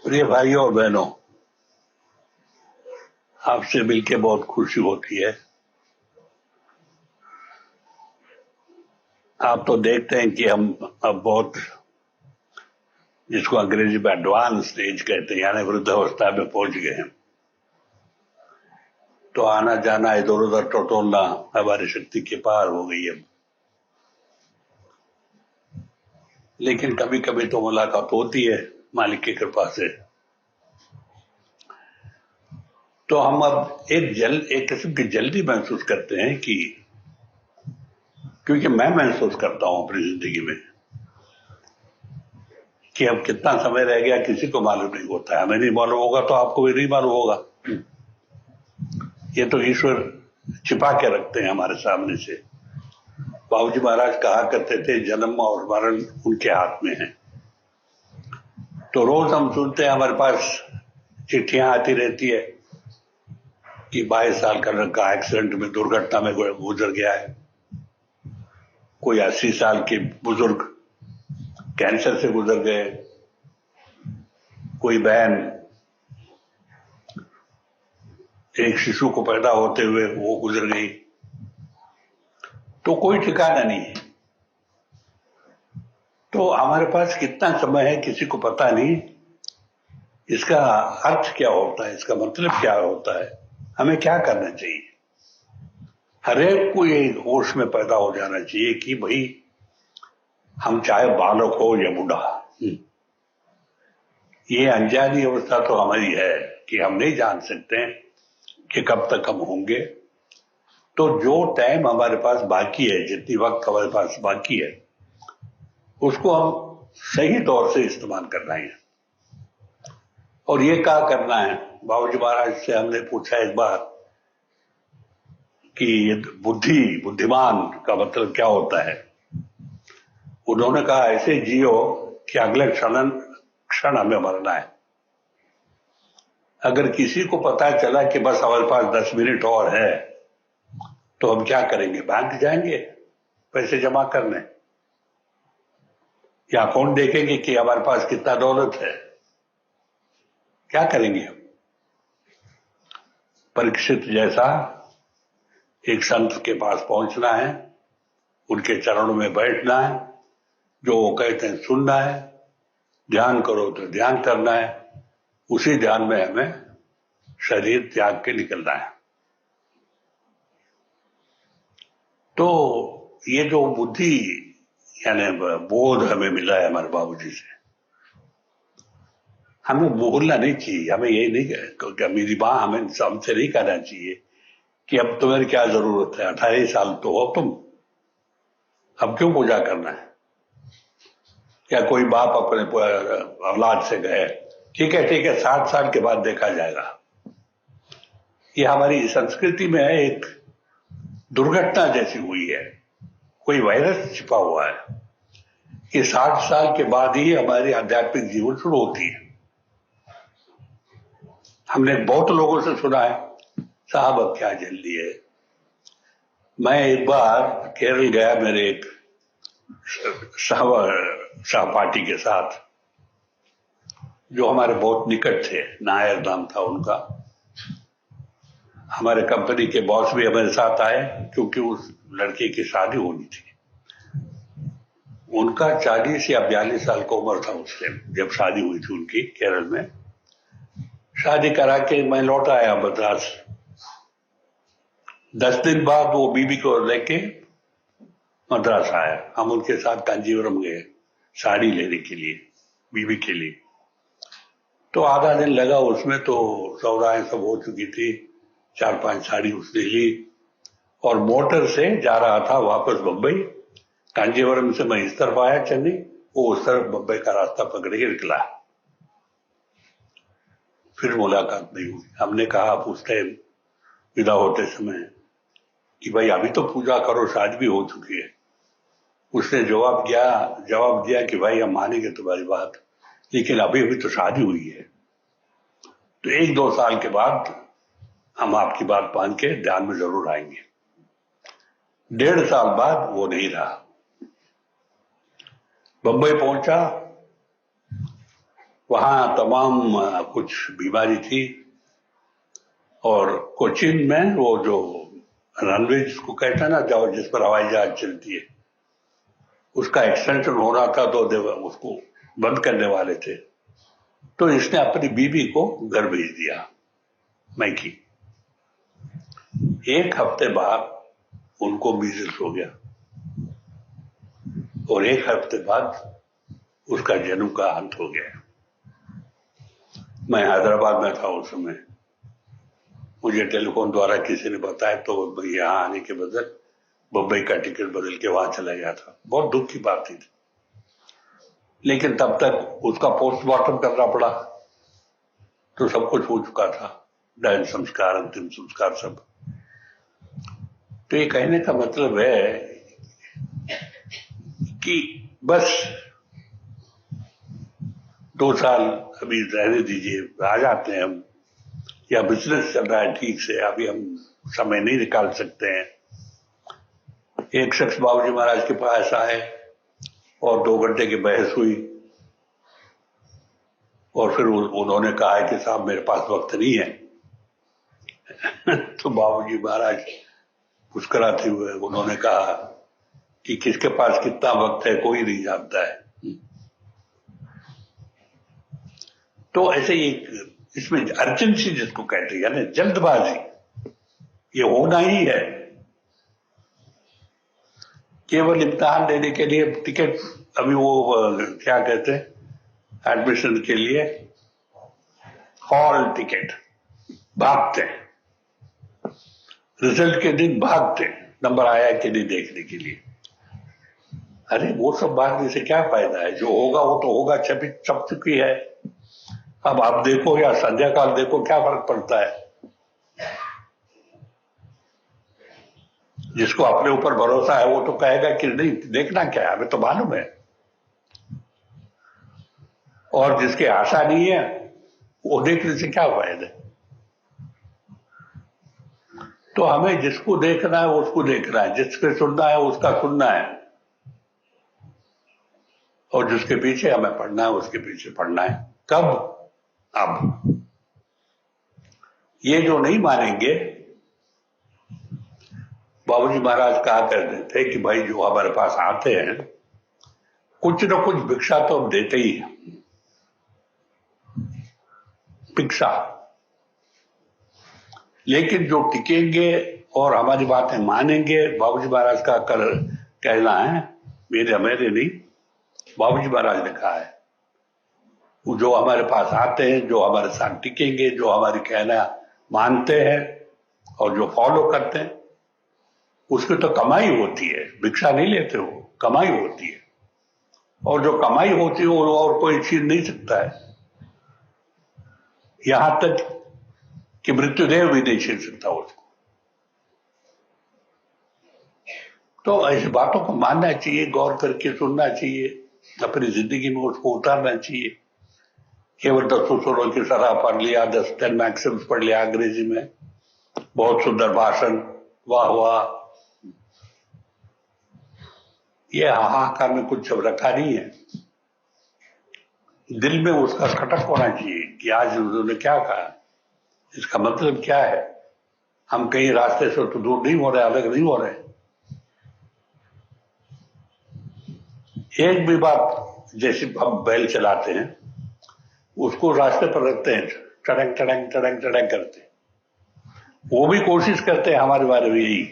प्रिय भाइयों और बहनों, आपसे मिलकर बहुत खुशी होती है। आप तो देखते हैं कि हम अब बहुत, जिसको अंग्रेजी में एडवांस स्टेज कहते हैं, यानी वृद्धावस्था में पहुंच गए हैं। तो आना जाना, इधर उधर टटोलना हमारी शक्ति के पार हो गई है। लेकिन कभी कभी तो मुलाकात होती है मालिक की कृपा से। तो हम अब एक किस्म की जल्दी महसूस करते हैं क्योंकि मैं महसूस करता हूं अपनी जिंदगी में कि अब कितना समय रह गया किसी को मालूम नहीं होता है। हमें नहीं मालूम होगा तो आपको भी नहीं मालूम होगा। ये तो ईश्वर छिपा के रखते हैं हमारे सामने से। बाबूजी महाराज कहा करते थे, जन्म और मरण उनके हाथ में है। तो रोज हम सुनते हैं, हमारे पास चिट्ठियां आती रहती है कि 22 साल का लड़का एक्सीडेंट में, दुर्घटना में गुजर गया है। कोई 80 साल के बुजुर्ग कैंसर से गुजर गए। कोई बहन एक शिशु को पैदा होते हुए वो गुजर गई। तो कोई ठिकाना नहीं है। तो हमारे पास कितना समय है किसी को पता नहीं। इसका अर्थ क्या होता है, इसका मतलब क्या होता है, हमें क्या करना चाहिए। हर एक को ये होश में पैदा हो जाना चाहिए कि भाई, हम चाहे बालक हो या बूढ़ा, ये अनजानी अवस्था तो हमारी है कि हम नहीं जान सकते कि कब तक हम होंगे। तो जो टाइम हमारे पास बाकी है, जितनी वक्त हमारे पास बाकी है, उसको हम सही तौर से इस्तेमाल करना है। और ये क्या करना है, बाबूजी महाराज से हमने पूछा एक बार कि बुद्धिमान का मतलब क्या होता है। उन्होंने कहा, ऐसे जियो कि अगले क्षण हमें मरना है। अगर किसी को पता चला कि बस हमारे पास 10 मिनट और है, तो हम क्या करेंगे? बैंक जाएंगे पैसे जमा करने, या अकाउंट देखेंगे कि हमारे पास कितना दौलत है? क्या करेंगे हम? परीक्षित जैसा एक संत के पास पहुंचना है, उनके चरणों में बैठना है, जो वो कहते हैं सुनना है, ध्यान करो तो ध्यान करना है, उसी ध्यान में हमें शरीर त्याग के निकलना है। तो ये जो बुद्धि यानी बोध हमें मिला है हमारे बाबूजी से, हमें भूलना नहीं चाहिए। हमें ये नहीं, मेरी माँ हमें हमसे नहीं कहना चाहिए कि अब तुम्हें क्या जरूरत है, 28 साल तो हो तुम, अब क्यों पूजा करना है। या कोई बाप अपने औलाद से कहे, ठीक है 60 साल के बाद देखा जाएगा। ये हमारी संस्कृति में एक दुर्घटना जैसी हुई है। कोई वायरस छिपा हुआ है कि 60 साल के बाद ही हमारी आध्यात्मिक जीवन शुरू होती है। हमने बहुत लोगों से सुना है, साहब अब क्या जल्दी है। मैं एक बार केरल गया मेरे एक सहपाठी के साथ, जो हमारे बहुत निकट थे, नायर नाम था उनका। हमारे कंपनी के बॉस भी हमारे साथ आए क्योंकि उस लड़के की शादी होनी थी। उनका 40 या 42 साल का उम्र था उस टाइम जब शादी हुई थी उनकी केरल में। शादी करा के मैं लौट आया मद्रास। 10 दिन बाद वो बीबी को लेके मद्रास आया। हम उनके साथ कांजीवरम गए साड़ी लेने के लिए, बीबी के लिए। तो आधा दिन लगा उसमें, तो सौदाएं सब हो चुकी थी, 4-5 साड़ी उसने ली और मोटर से जा रहा था वापस बंबई। कांजीवरम से मैं इस तरफ आया चेन्नई, वो उस तरफ बंबई का रास्ता पकड़ के निकला। फिर मुलाकात नहीं हुई। हमने कहा उस टाइम विदा होते समय कि भाई अभी तो पूजा करो, शादी भी हो चुकी है। उसने जवाब दिया कि भाई हम मानेंगे तुम्हारी बात, लेकिन अभी अभी तो शादी हुई है। तो 1-2 साल के बाद हम आपकी बात मान के ध्यान में जरूर आएंगे। 1.5 साल बाद वो नहीं रहा। बंबई पहुंचा, वहां तमाम कुछ बीमारी थी, और कोचीन में वो जो रनवे जिसको कहते हैं ना, जो जिस पर हवाई जहाज चलती है, उसका एक्सटेंशन हो रहा था, तो उसको बंद करने वाले थे। तो इसने अपनी बीवी को घर भेज दिया मैकी। एक हफ्ते बाद उनको मीजल्स हो गया, और एक हफ्ते बाद उसका जन्म का अंत हो गया। मैं हैदराबाद में था उस समय। मुझे टेलीफोन द्वारा किसी ने बताया, तो यहाँ आने के बदल बम्बई का टिकट बदल के वहां चला गया था। बहुत दुख की बात थी, लेकिन तब तक उसका पोस्टमार्टम करना पड़ा, तो सब कुछ हो चुका था, दहन संस्कार, अंतिम संस्कार सब। तो ये कहने का मतलब है कि बस 2 साल अभी रहने दीजिए, आ जाते हैं हम, या बिजनेस चल रहा है ठीक से, अभी हम समय नहीं निकाल सकते हैं। एक शख्स बाबूजी महाराज के पास आए और 2 घंटे की बहस हुई, और फिर उन्होंने कहा है कि साहब मेरे पास वक्त नहीं है। तो बाबूजी महाराज मुस्कुराते हुए उन्होंने कहा कि किसके पास कितना वक्त है कोई नहीं जानता है। तो ऐसे एक इसमें अर्जेंसी जिसको कहते हैं, यानी जल्दबाजी, ये होना ही है। केवल इम्तिहान देने के लिए टिकट, अभी वो क्या कहते हैं एडमिशन के लिए हॉल टिकट, भागते हैं रिजल्ट के दिन, भागते नंबर आया कि नहीं देखने के लिए। अरे वो सब भागने से क्या फायदा है, जो होगा वो तो होगा, छप चुकी है। अब आप देखो या संध्या काल देखो, क्या फर्क पड़ता है। जिसको अपने ऊपर भरोसा है वो तो कहेगा कि नहीं, देखना क्या है, हमें तो मालूम है। और जिसके आशा नहीं है वो देखने से क्या फायदा। तो हमें जिसको देखना है उसको देखना है, जिसके सुनना है उसका सुनना है, और जिसके पीछे हमें पढ़ना है उसके पीछे पढ़ना है। कब? अब। ये जो नहीं मानेंगे, बाबूजी महाराज कहा करते थे कि भाई जो हमारे पास आते हैं कुछ न कुछ भिक्षा तो हम देते ही हैं, भिक्षा। लेकिन जो टिकेंगे और हमारी बातें मानेंगे, बाबूजी महाराज का कहना है, मेरे नहीं, बाबूजी महाराज ने कहा है, जो हमारे पास आते हैं, जो हमारे साथ टिकेंगे, जो हमारी कहना मानते हैं और जो फॉलो करते हैं, उसकी तो कमाई होती है, भिक्षा नहीं लेते हो, कमाई होती है। और जो कमाई होती है वो और कोई छीन नहीं सकता है, यहां तक कि मृत्युदेव भी नहीं छीन सकता उसको। तो ऐसी बातों को मानना चाहिए, गौर करके सुनना चाहिए, अपनी जिंदगी में उसको उतारना चाहिए। केवल 10 उसूलों की सराह पढ़ लिया, 10 मैक्सिम्स पढ़ लिया अंग्रेजी में, बहुत सुंदर भाषण, वाह वाह, ये हाहाकार में कुछ रखा नहीं है। दिल में उसका खटक होना चाहिए कि आज उन्होंने क्या कहा, इसका मतलब क्या है। हम कहीं रास्ते से तो दूर नहीं हो रहे, अलग नहीं हो रहे। एक भी बात, जैसे हम बैल चलाते हैं, उसको रास्ते पर रखते हैं, टड़ंग टड़ंग टड़ंग टड़ंग करते, वो भी कोशिश करते हैं हमारे बारे में यही,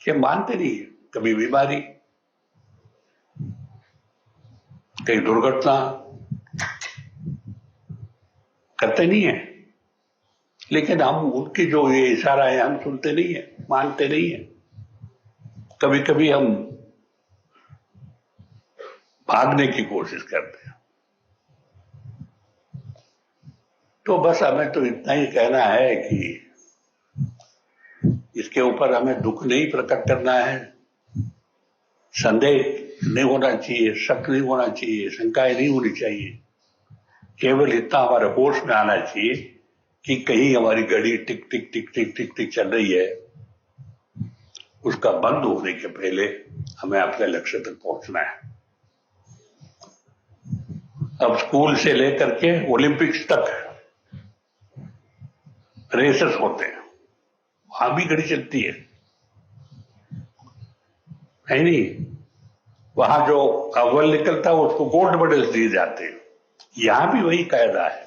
कि मानते नहीं, कभी बीमारी, कहीं दुर्घटना, करते नहीं है। लेकिन हम उनकी जो ये इशारा है हम सुनते नहीं है, मानते नहीं है। कभी कभी हम भागने की कोशिश करते हैं। तो बस हमें तो इतना ही कहना है कि इसके ऊपर हमें दुख नहीं प्रकट करना है, संदेह नहीं होना चाहिए, शक नहीं होना चाहिए, शंकाएं नहीं होनी चाहिए। केवल इतना हमारे होश में आना चाहिए कि कहीं हमारी घड़ी टिक टिक टिक टिक टिक टिक चल रही है, उसका बंद होने के पहले हमें अपने लक्ष्य तक पहुंचना है। अब स्कूल से लेकर के ओलंपिक्स तक रेसेस होते हैं, वहां भी घड़ी चलती है नहीं? वहां जो अव्वल निकलता है उसको गोल्ड मेडल्स दिए जाते हैं। यहां भी वही कायदा है,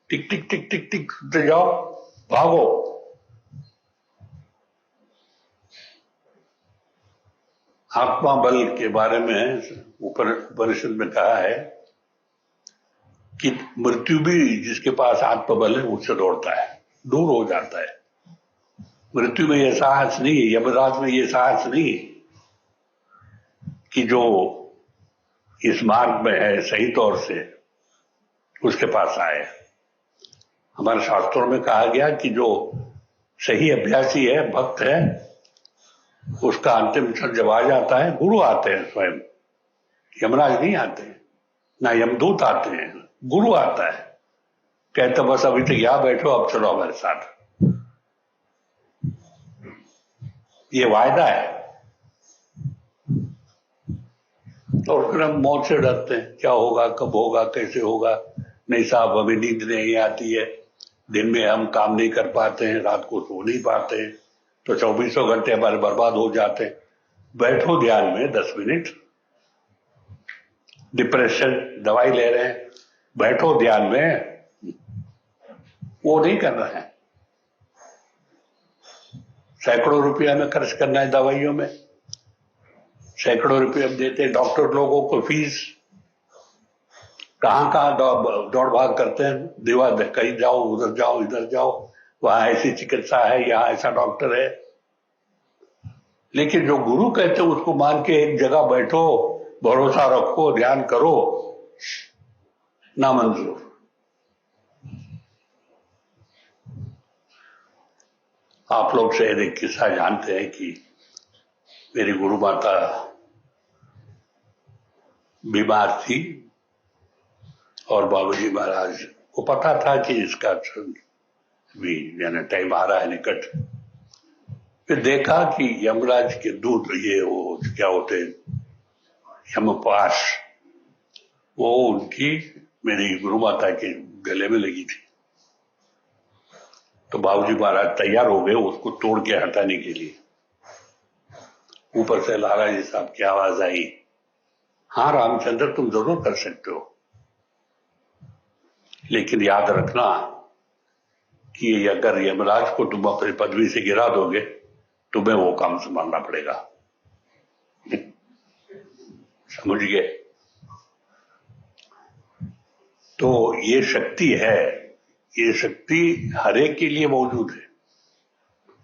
टिक टिक टिक टिक टिक करते जाओ, भागो। आत्मा बल के बारे में उपनिषद में कहा है कि मृत्यु भी जिसके पास आत्मबल है उससे दौड़ता है, दूर हो जाता है। मृत्यु में यह साहस नहीं है, यमराज में यह साहस नहीं है कि जो इस मार्ग में है सही तौर से उसके पास आए। हमारे शास्त्रों में कहा गया कि जो सही अभ्यासी है, भक्त है, उसका अंतिम क्षण जब आ जाता है, गुरु आते हैं स्वयं, यमराज नहीं आते हैं, ना यमदूत आते हैं, गुरु आता है, कहते बस अभी तक यहां बैठो, अब चलो हमारे साथ। ये वायदा है। और फिर हम मौत से डरते हैं, क्या होगा, कब होगा, कैसे होगा। नहीं साहब, हमें नींद नहीं आती है, दिन में हम काम नहीं कर पाते हैं, रात को सो नहीं पाते हैं, तो 24 घंटे हमारे बर्बाद हो जाते हैं। बैठो ध्यान में 10 मिनट, डिप्रेशन दवाई ले रहे हैं, बैठो ध्यान में, वो नहीं कर रहे हैं। सैकड़ों रुपया में खर्च करना है दवाइयों में, सैकड़ों रुपये हम देते हैं डॉक्टर लोगों को फीस। कहां कहां दौड़ भाग करते हैं, दीवार कहीं जाओ, उधर जाओ, इधर जाओ, वहां ऐसी चिकित्सा है, यहां ऐसा डॉक्टर है। लेकिन जो गुरु कहते हैं उसको मान के एक जगह बैठो, भरोसा रखो, ध्यान करो, नामंजूर। आप लोग शायद एक किस्सा जानते हैं कि मेरी गुरु माता बीमार थी और बाबूजी महाराज को पता था कि इसका भी यानी टाइम आ रहा है निकट। फिर देखा कि यमराज के दूध, ये वो क्या होते यमपाश, वो उनकी मेरी गुरु माता के गले में लगी थी। तो बाबूजी महाराज तैयार हो गए उसको तोड़ के हटाने के लिए। ऊपर से लाला जी साहब की आवाज आई, हाँ रामचंद्र तुम जरूर कर सकते हो, लेकिन याद रखना कि अगर यमराज को तुम अपनी पदवी से गिरा दोगे, तुम्हें वो काम संभालना पड़ेगा। समझ गए? तो ये शक्ति है, ये शक्ति हर एक के लिए मौजूद है,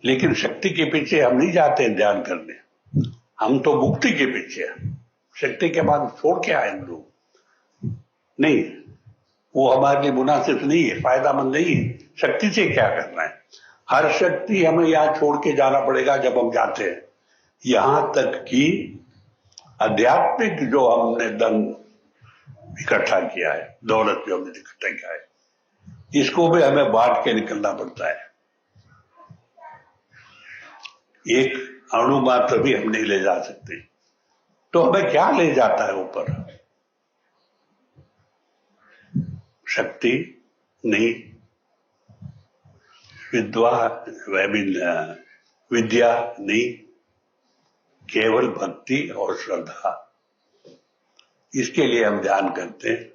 लेकिन शक्ति के पीछे हम नहीं जाते हैं ध्यान करने, हम तो मुक्ति के पीछे हैं। शक्ति के बाद छोड़ के आए हम लोग नहीं, वो हमारे लिए मुनासिब नहीं है, फायदामंद नहीं है। शक्ति से क्या करना है? हर शक्ति हमें यहां छोड़ के जाना पड़ेगा जब हम जाते हैं। यहां तक कि आध्यात्मिक जो हमने धन इकट्ठा किया है, दौलत जो हमने इकट्ठा किया है, इसको भी हमें बांट के निकलना पड़ता है। एक अणु मात्र भी हम नहीं ले जा सकते। तो हमें क्या ले जाता है ऊपर? शक्ति नहीं, विद्या नहीं, केवल भक्ति और श्रद्धा। इसके लिए हम ध्यान करते हैं।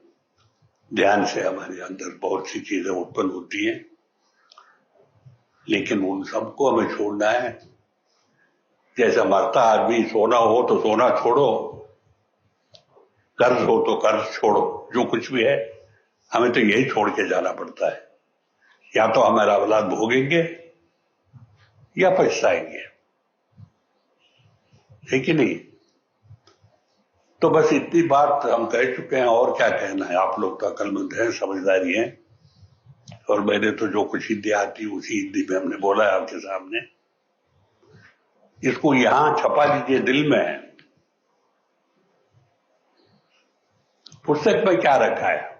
ध्यान से हमारे अंदर बहुत सी चीजें उत्पन्न होती हैं, लेकिन उन सबको हमें छोड़ना है। जैसा मरता आदमी, सोना हो तो सोना छोड़ो, कर्ज हो तो कर्ज छोड़ो, जो कुछ भी है हमें तो यही छोड़ के जाना पड़ता है। या तो हमारा औलाद भोगेंगे या पछताएंगे, है कि नहीं? तो बस इतनी बात हम कह चुके हैं, और क्या कहना है। आप लोग तो अक्लमंद हैं, समझदारी हैं, और मैंने तो जो कुछ हिंदी आती उसी हिंदी में हमने बोला है आपके सामने। इसको यहां छपा लीजिए दिल में। पुस्तक में क्या रखा है?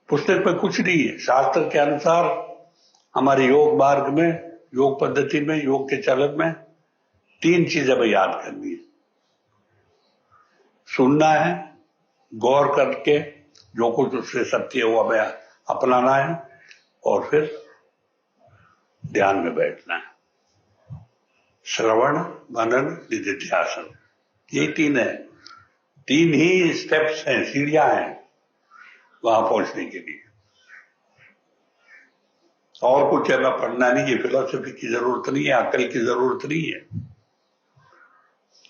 पुस्तक में कुछ नहीं है। शास्त्र के अनुसार हमारे योग मार्ग में, योग पद्धति में, योग के चलन में 3 चीजें हमें याद करनी है। सुनना है, गौर करके जो कुछ उससे सत्य है वो हमें अपनाना है और फिर ध्यान में बैठना है। श्रवण, मनन, निधिध्यासन, ये तीन ही स्टेप्स हैं, सीढ़ियां हैं वहां पहुंचने के लिए। और कुछ है पढ़ना नहीं है, फिलोसफी की जरूरत नहीं है, अक्ल की जरूरत नहीं है,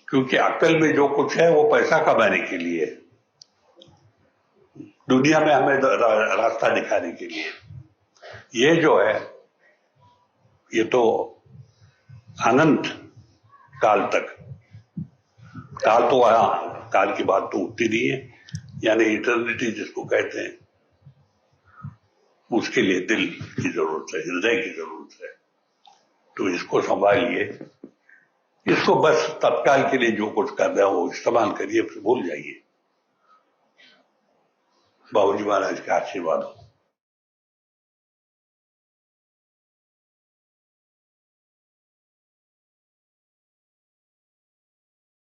क्योंकि अक्ल में जो कुछ है वो पैसा कमाने के लिए, दुनिया में हमें रास्ता दिखाने के लिए। ये जो है ये तो अनंत काल तक, काल तो आया, काल की बात तो उठती नहीं है, यानी इटर्निटी जिसको कहते हैं, उसके लिए दिल की जरूरत है, हृदय की जरूरत है। तो इसको संभालिए, इसको बस तत्काल के लिए जो कुछ कर रहे हो वो इस्तेमाल करिए, फिर भूल जाइए। बाबूजी महाराज का आशीर्वाद हो।